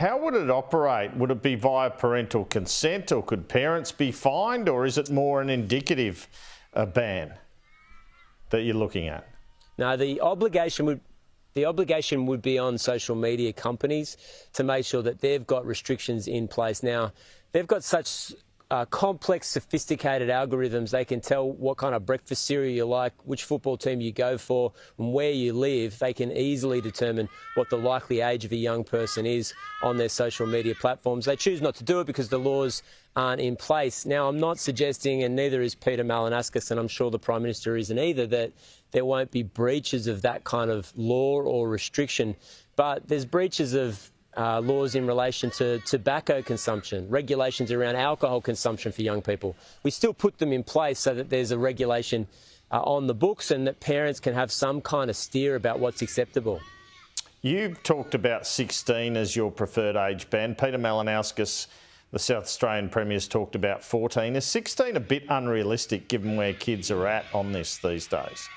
How would it operate? Would it be via parental consent, or could parents be fined, or is it more an indicative ban that you're looking at? No, the obligation would be on social media companies to make sure that they've got restrictions in place. Now, they've got such complex, sophisticated algorithms. They can tell what kind of breakfast cereal you like, which football team you go for, and where you live. They can easily determine what the likely age of a young person is on their social media platforms. They choose not to do it because the laws aren't in place. Now, I'm not suggesting, and neither is Peter Malinauskas, and I'm sure the Prime Minister isn't either, that there won't be breaches of that kind of law or restriction. But there's breaches of laws in relation to tobacco consumption, regulations around alcohol consumption for young people. We still put them in place so that there's a regulation on the books and that parents can have some kind of steer about what's acceptable. You talked about 16 as your preferred age band. Peter Malinauskas, the South Australian Premier, has talked about 14. Is 16 a bit unrealistic given where kids are at on this these days?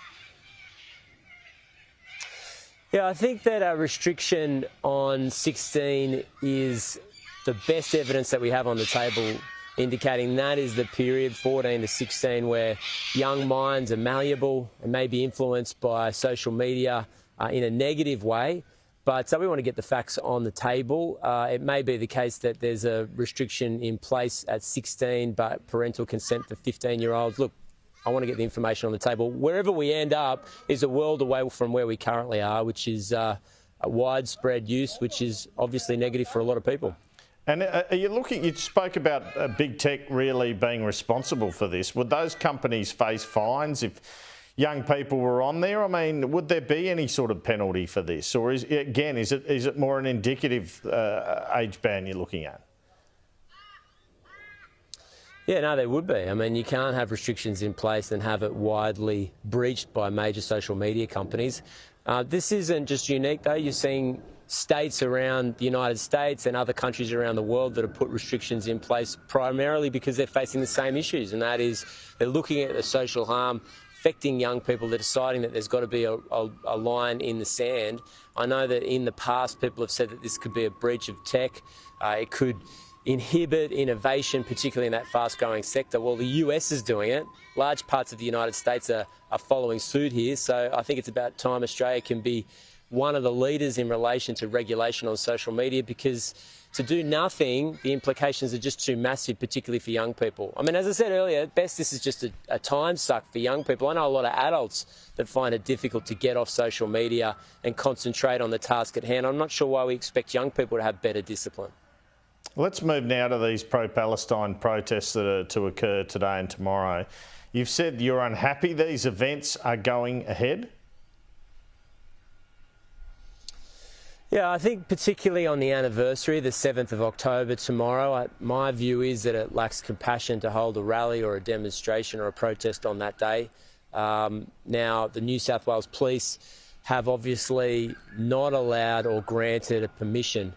Yeah, I think that a restriction on 16 is the best evidence that we have on the table, indicating that is the period, 14 to 16, where young minds are malleable and may be influenced by social media in a negative way. But we want to get the facts on the table. It may be the case that there's a restriction in place at 16, but parental consent for 15-year-olds. Look, I want to get the information on the table. Wherever we end up is a world away from where we currently are, which is a widespread use, which is obviously negative for a lot of people. And are you looking, you spoke about big tech really being responsible for this. Would those companies face fines if young people were on there? I mean, would there be any sort of penalty for this? Or is it more an indicative age ban you're looking at? Yeah, no, there would be. I mean, you can't have restrictions in place and have it widely breached by major social media companies. This isn't just unique, though. You're seeing states around the United States and other countries around the world that have put restrictions in place primarily because they're facing the same issues, and that is they're looking at the social harm affecting young people. They're deciding that there's got to be a line in the sand. I know that in the past people have said that this could be a breach of tech. It could inhibit innovation, particularly in that fast-growing sector. Well, the US is doing it. Large parts of the United States are following suit here. So I think it's about time Australia can be one of the leaders in relation to regulation on social media, because to do nothing, the implications are just too massive, particularly for young people. I mean, as I said earlier, at best this is just a time suck for young people. I know a lot of adults that find it difficult to get off social media and concentrate on the task at hand. I'm not sure why we expect young people to have better discipline. Let's move now to these pro-Palestine protests that are to occur today and tomorrow. You've said you're unhappy these events are going ahead? Yeah, I think particularly on the anniversary, the 7th of October tomorrow, my view is that it lacks compassion to hold a rally or a demonstration or a protest on that day. Now, the New South Wales Police have obviously not allowed or granted a permission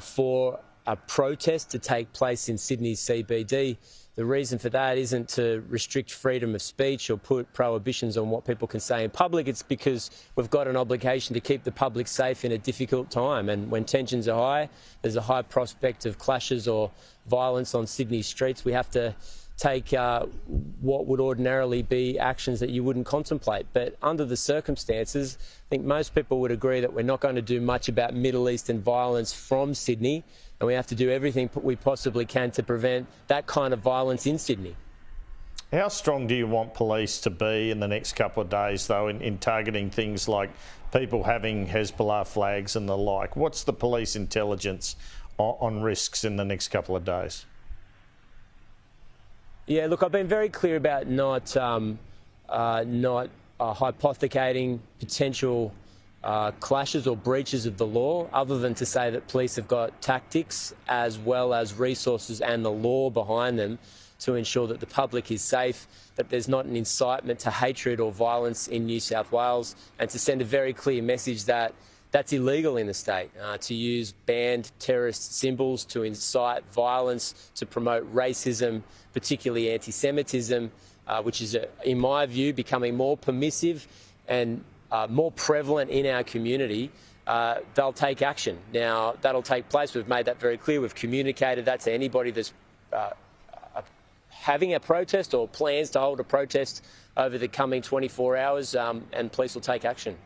for a protest to take place in Sydney's CBD. The reason for that isn't to restrict freedom of speech or put prohibitions on what people can say in public. It's because we've got an obligation to keep the public safe in a difficult time. And when tensions are high, there's a high prospect of clashes or violence on Sydney streets. We have to take what would ordinarily be actions that you wouldn't contemplate. But under the circumstances, I think most people would agree that we're not going to do much about Middle Eastern violence from Sydney, and we have to do everything we possibly can to prevent that kind of violence in Sydney. How strong do you want police to be in the next couple of days, though, in targeting things like people having Hezbollah flags and the like? What's the police intelligence on risks in the next couple of days? Yeah, look, I've been very clear about not hypothecating potential clashes or breaches of the law, other than to say that police have got tactics as well as resources and the law behind them to ensure that the public is safe, that there's not an incitement to hatred or violence in New South Wales, and to send a very clear message that that's illegal in the state, to use banned terrorist symbols to incite violence, to promote racism, particularly anti-Semitism, which is, in my view, becoming more permissive and more prevalent in our community. they'll take action. Now, that'll take place. We've made that very clear. We've communicated that to anybody that's having a protest or plans to hold a protest over the coming 24 hours, and police will take action.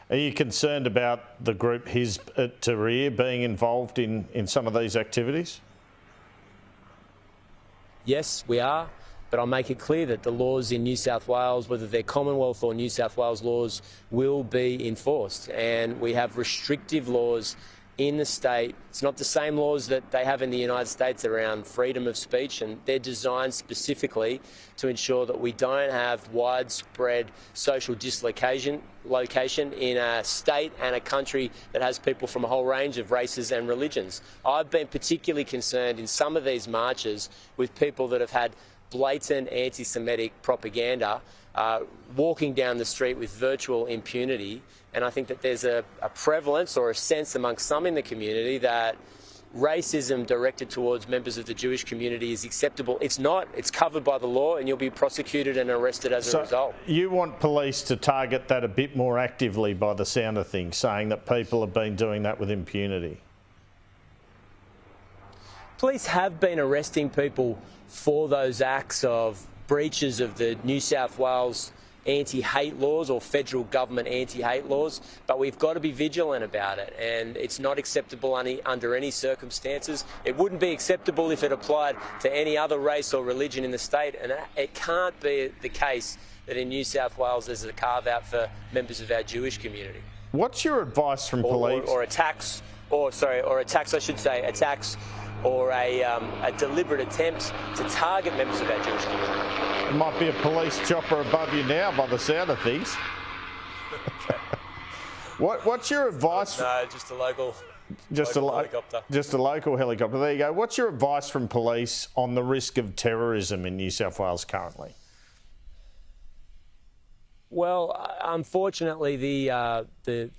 Are you concerned about the group Hizb ut-Tahrir being involved in some of these activities? Yes, we are, but I'll make it clear that the laws in New South Wales, whether they're Commonwealth or New South Wales laws, will be enforced. And we have restrictive laws in the state. It's not the same laws that they have in the United States around freedom of speech, and they're designed specifically to ensure that we don't have widespread social dislocation in a state and a country that has people from a whole range of races and religions. I've been particularly concerned in some of these marches with people that have had blatant anti-Semitic propaganda walking down the street with virtual impunity. And I think that there's a prevalence or a sense amongst some in the community that racism directed towards members of the Jewish community is acceptable. It's not. It's covered by the law, and you'll be prosecuted and arrested as a result. You want police to target that a bit more actively by the sound of things, saying that people have been doing that with impunity. Police have been arresting people for those acts of breaches of the New South Wales anti-hate laws or federal government anti-hate laws, but we've got to be vigilant about it, and it's not acceptable under any circumstances. It wouldn't be acceptable if it applied to any other race or religion in the state, and it can't be the case that in New South Wales there's a carve-out for members of our Jewish community. What's your advice from police? Or attacks, or a deliberate attempt to target members of our Jewish community. There might be a police chopper above you now by the sound of things. What's your advice? No, just a local helicopter. Just a local helicopter. There you go. What's your advice from police on the risk of terrorism in New South Wales currently? Well, unfortunately, the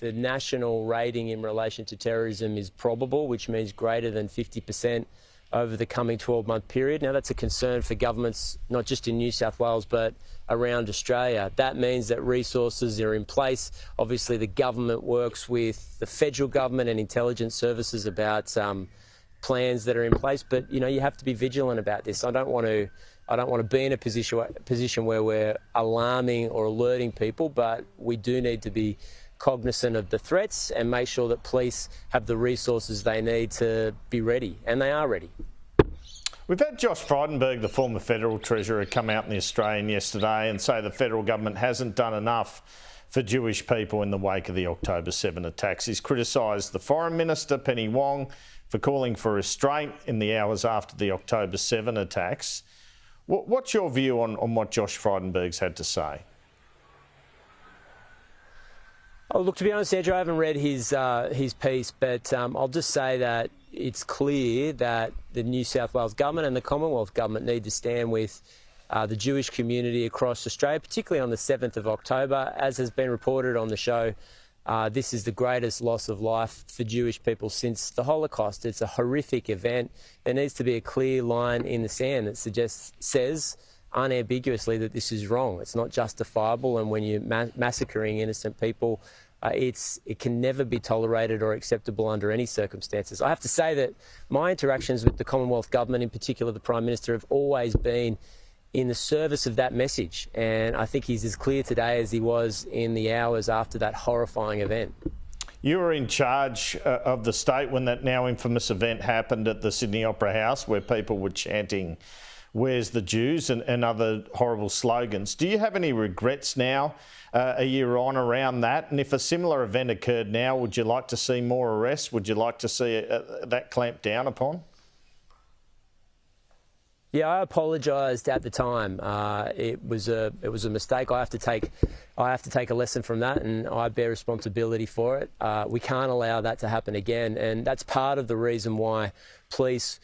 national rating in relation to terrorism is probable, which means greater than 50% over the coming 12-month period. Now, that's a concern for governments, not just in New South Wales, but around Australia. That means that resources are in place. Obviously, the government works with the federal government and intelligence services about plans that are in place. But, you have to be vigilant about this. I don't want to be in a position where we're alarming or alerting people, but we do need to be cognizant of the threats and make sure that police have the resources they need to be ready, and they are ready. We've had Josh Frydenberg, the former Federal Treasurer, come out in The Australian yesterday and say the federal government hasn't done enough for Jewish people in the wake of the October 7 attacks. He's criticised the Foreign Minister, Penny Wong, for calling for restraint in the hours after the October 7 attacks. What's your view on what Josh Frydenberg's had to say? Oh, look, to be honest, Andrew, I haven't read his piece, but I'll just say that it's clear that the New South Wales government and the Commonwealth government need to stand with the Jewish community across Australia, particularly on the 7th of October. As has been reported on the show, this is the greatest loss of life for Jewish people since the Holocaust. It's a horrific event. There needs to be a clear line in the sand that says unambiguously that this is wrong. It's not justifiable, and when you're massacring innocent people, it can never be tolerated or acceptable under any circumstances. I have to say that my interactions with the Commonwealth government, in particular the Prime Minister, have always been in the service of that message, and I think he's as clear today as he was in the hours after that horrifying event. You were in charge of the state when that now infamous event happened at the Sydney Opera House, where people were chanting "Where's the Jews?" and other horrible slogans. Do you have any regrets now, a year on, around that? And if a similar event occurred now, would you like to see more arrests? Would you like to see that clamped down upon? Yeah, I apologised at the time. It was a mistake. I have to take a lesson from that, and I bear responsibility for it. We can't allow that to happen again, and that's part of the reason why police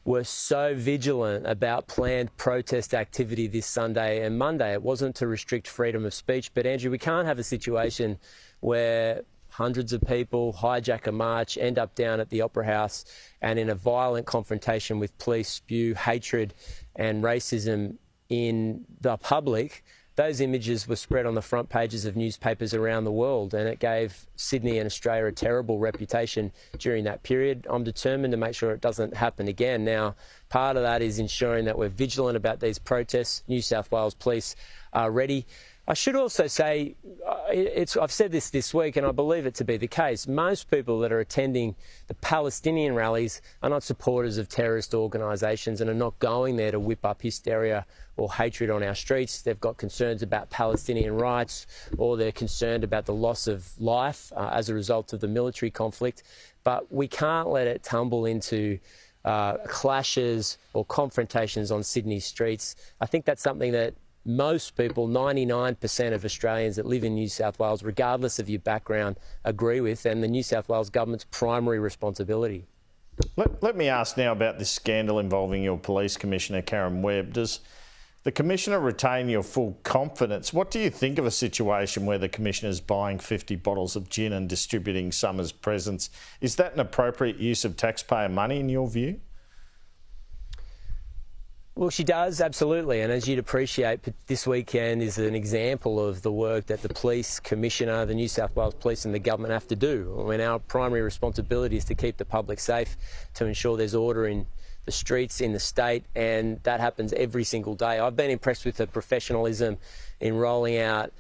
were so vigilant about planned protest activity this Sunday and Monday. It wasn't to restrict freedom of speech, but Andrew, we can't have a situation where hundreds of people hijack a march, end up down at the Opera House, and in a violent confrontation with police spew hatred and racism in the public, those images were spread on the front pages of newspapers around the world, and it gave Sydney and Australia a terrible reputation during that period. I'm determined to make sure it doesn't happen again. Now, part of that is ensuring that we're vigilant about these protests. New South Wales Police are ready. I should also say, I've said this week, and I believe it to be the case. Most people that are attending the Palestinian rallies are not supporters of terrorist organisations and are not going there to whip up hysteria or hatred on our streets. They've got concerns about Palestinian rights, or they're concerned about the loss of life as a result of the military conflict. But we can't let it tumble into clashes or confrontations on Sydney streets. I think that's something that most people, 99% of Australians that live in New South Wales, regardless of your background, agree with, and the New South Wales government's primary responsibility. Let me ask now about this scandal involving your Police Commissioner, Karen Webb. Does the Commissioner retain your full confidence? What do you think of a situation where the Commissioner is buying 50 bottles of gin and distributing some as presents? Is that an appropriate use of taxpayer money in your view? Well, she does, absolutely. And as you'd appreciate, this weekend is an example of the work that the Police Commissioner, the New South Wales Police and the government have to do. I mean, our primary responsibility is to keep the public safe, to ensure there's order in the streets, in the state, and that happens every single day. I've been impressed with the professionalism in rolling out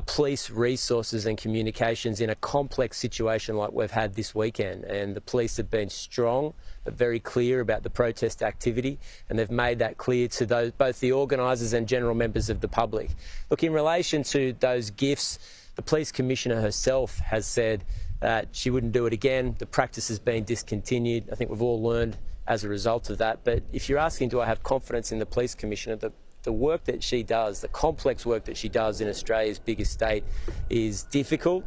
police resources and communications in a complex situation like we've had this weekend. And the police have been strong but very clear about the protest activity, and they've made that clear to both the organisers and general members of the public. Look, in relation to those gifts, the Police Commissioner herself has said that she wouldn't do it again. The practice has been discontinued. I think we've all learned as a result of that. But if you're asking, do I have confidence in the Police Commissioner, the work that she does, the complex work that she does in Australia's biggest state is difficult.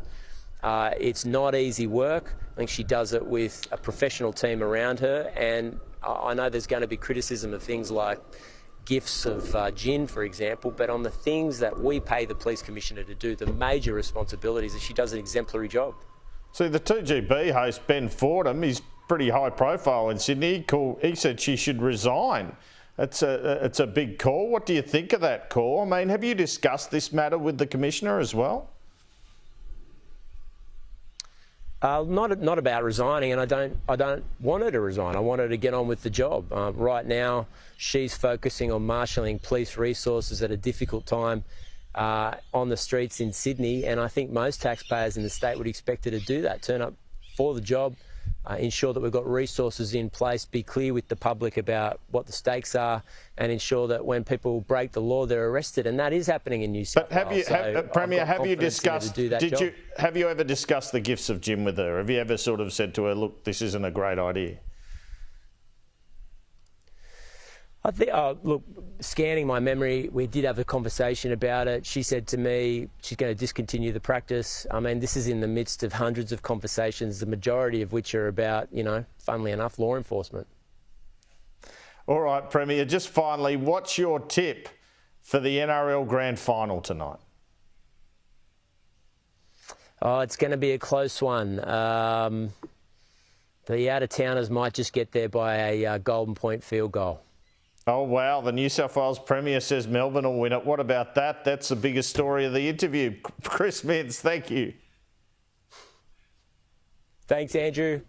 It's not easy work. I think she does it with a professional team around her, and I know there's going to be criticism of things like gifts of gin, for example, but on the things that we pay the Police Commissioner to do, the major responsibilities, is she does an exemplary job. See, the 2GB host, Ben Fordham, is pretty high profile in Sydney. He said she should resign. It's a big call. What do you think of that call? I mean, have you discussed this matter with the Commissioner as well? Not about resigning, and I don't want her to resign. I want her to get on with the job. Right now, she's focusing on marshalling police resources at a difficult time on the streets in Sydney, and I think most taxpayers in the state would expect her to do that, turn up for the job, ensure that we've got resources in place, be clear with the public about what the stakes are, and ensure that when people break the law, they're arrested. And that is happening in New South Wales. Premier, have you discussed? Have you ever discussed the gifts of gin with her? Have you ever sort of said to her, "Look, this isn't a great idea"? I think, look, scanning my memory, we did have a conversation about it. She said to me she's going to discontinue the practice. I mean, this is in the midst of hundreds of conversations, the majority of which are about, funnily enough, law enforcement. All right, Premier, just finally, what's your tip for the NRL Grand Final tonight? Oh, it's going to be a close one. The out-of-towners might just get there by a golden point field goal. Oh, wow. The New South Wales Premier says Melbourne will win it. What about that? That's the biggest story of the interview. Chris Mintz, thank you. Thanks, Andrew.